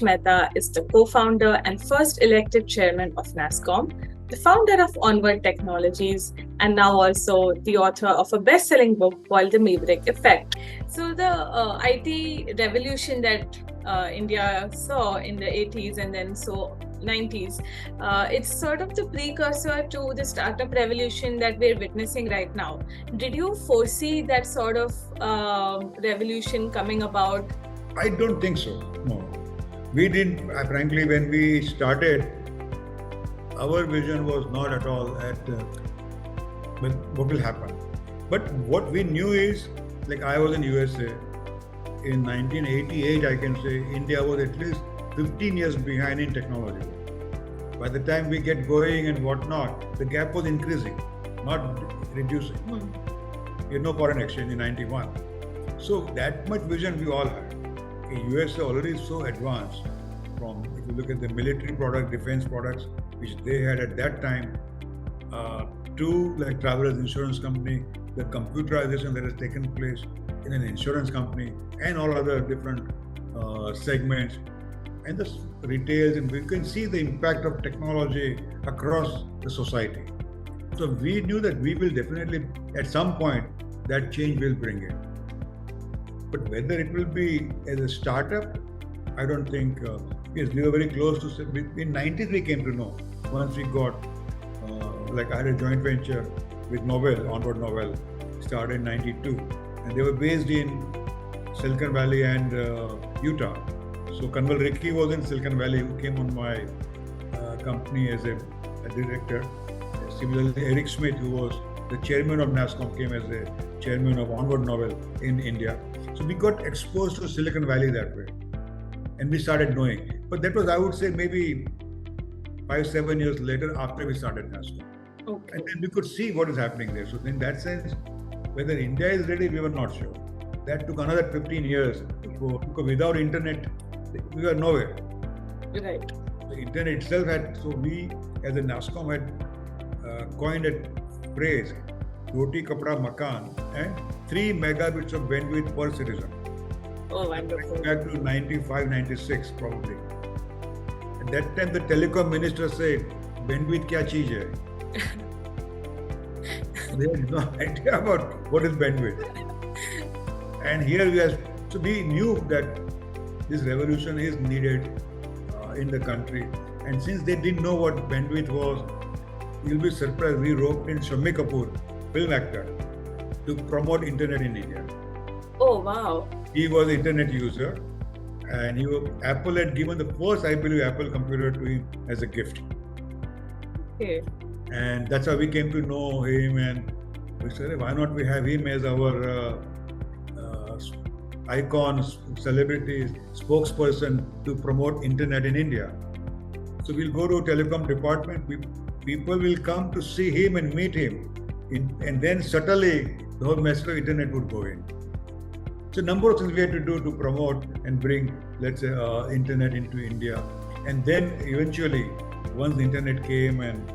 Harish Mehta is the co-founder and first elected chairman of NASSCOM, the founder of Onward Technologies, and now also the author of a best-selling book called The Maverick Effect. So the IT revolution that India saw in the 80s and then so 90s, it's sort of the precursor to the startup revolution that we're witnessing right now. Did you foresee that sort of revolution coming about? I don't think so. No. We didn't, frankly, when we started, our vision was not at all at what will happen. But what we knew is, like I was in USA, in 1988, I can say India was at least 15 years behind in technology. By the time we get going and whatnot, the gap was increasing, not reducing. You had no foreign exchange in 91. So that much vision we all had. US already so advanced from, if you look at the military product, defense products, which they had at that time, to like travelers insurance company, the computerization that has taken place in an insurance company and all other different segments and the retails, and we can see the impact of technology across the society. So we knew that we will definitely, at some point, that change will bring it. But whether it will be as a startup, I don't think. Yes, we were very close to. In 90s, we came to know. Once we got, like I had a joint venture with Novel, Onward Novel, started in 92, and they were based in Silicon Valley and Utah. So Kanwal Ricky was in Silicon Valley, who came on my company as a director. Similarly, Eric Smith, who was the chairman of NASSCOM, came as the chairman of Onward Novel in India. So we got exposed to Silicon Valley that way, and we started knowing. But that was, I would say, maybe 5-7 years later after we started NASSCOM. Okay. And then we could see what is happening there. So in that sense, whether India is ready, we were not sure. That took another 15 years because without internet, we were nowhere. Right. The internet itself had, so we as a NASSCOM had coined a phrase, Roti Kapda Makan, and 3 megabits of bandwidth per citizen. Oh, wonderful. Back to 95, 96 probably. At that time, the telecom minister said, bandwidth kya cheez hai? They had no idea about what is bandwidth. And here we are, so we knew that this revolution is needed in the country. And since they didn't know what bandwidth was, you'll be surprised, we roped in Shammi Kapoor, film actor, to promote internet in India. Oh, wow. He was an internet user, and Apple had given the first, I believe, Apple computer to him as a gift. Okay. And that's how we came to know him, and we said, why not we have him as our icon, celebrity, spokesperson to promote internet in India. So we'll go to telecom department, people will come to see him and meet him, and then subtly the whole message of internet would go in. So a number of things we had to do to promote and bring, let's say, internet into India. And then eventually, once the internet came and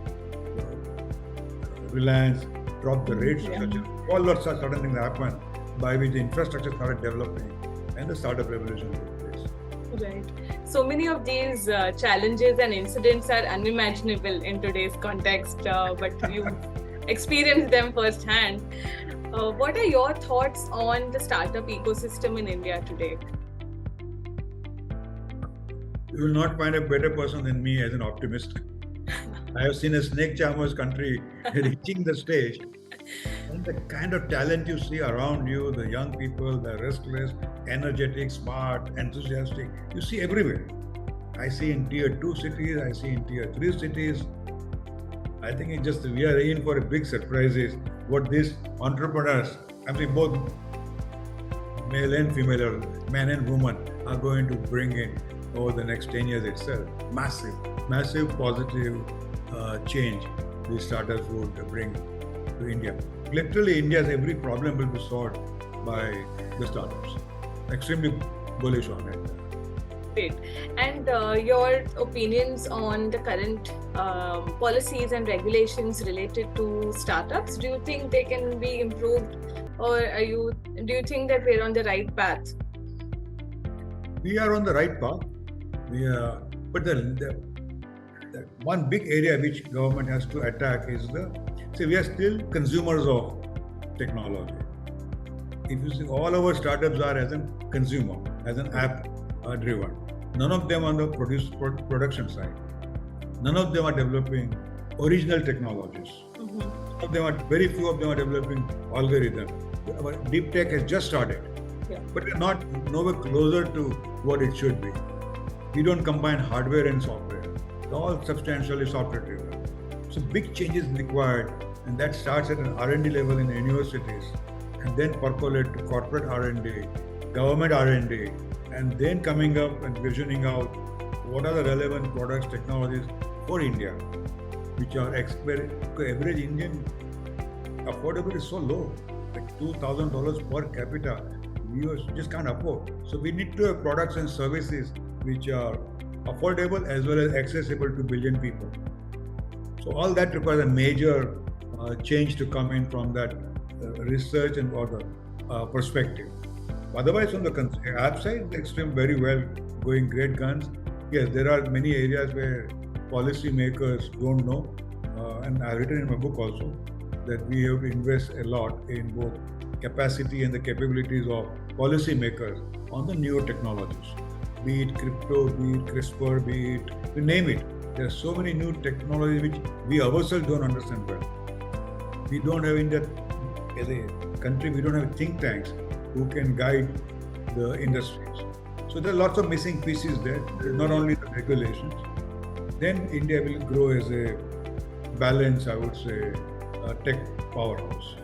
Reliance dropped the rates, all lots of certain things happened by which the infrastructure started developing and the startup revolution took place. Right. So many of these challenges and incidents are unimaginable in today's context, but you experienced them firsthand. What are your thoughts on the startup ecosystem in India today? You will not find a better person than me as an optimist. I have seen a snake charmer's country reaching the stage, and the kind of talent you see around you, the young people, the restless, energetic, smart, enthusiastic, you see everywhere. I see in tier 2 cities, I see in tier 3 cities. I think it's just, we are in for a big surprises what these entrepreneurs, I mean both male and female, or man and woman, are going to bring in over the next 10 years itself. Massive positive change these startups would bring to India. Literally, India's every problem will be solved by the startups. Extremely bullish on it. Great. And your opinions on the current policies and regulations related to startups? Do you think they can be improved, or do you think that we're on the right path? We are on the right path. But the one big area which government has to attack is we are still consumers of technology. If you see, all our startups are as a consumer, as an app driven. None of them on the production side. None of them are developing original technologies. Very few of them are developing algorithms. Deep tech has just started, but we're not nowhere closer to what it should be. We don't combine hardware and software. It's all substantially software driven. So big changes required, and that starts at an R&D level in universities, and then percolate to corporate R&D, government R&D, and then coming up and visioning out what are the relevant products, technologies for India, which are average Indian affordability is so low, like $2,000 per capita, we just can't afford. So we need to have products and services which are affordable as well as accessible to billion people. So all that requires a major change to come in from that research and other perspective. Otherwise, on the app side, the extreme very well going, great guns. Yes, there are many areas where policy makers don't know, and I've written in my book also that we have to invest a lot in both capacity and the capabilities of policy makers on the newer technologies, be it crypto, be it CRISPR, be it, you name it. There are so many new technologies which we ourselves don't understand well. We don't have in that, as a country, we don't have think tanks who can guide the industries. So there are lots of missing pieces there. Not only the regulations. Then India will grow as a balanced, I would say, tech powerhouse.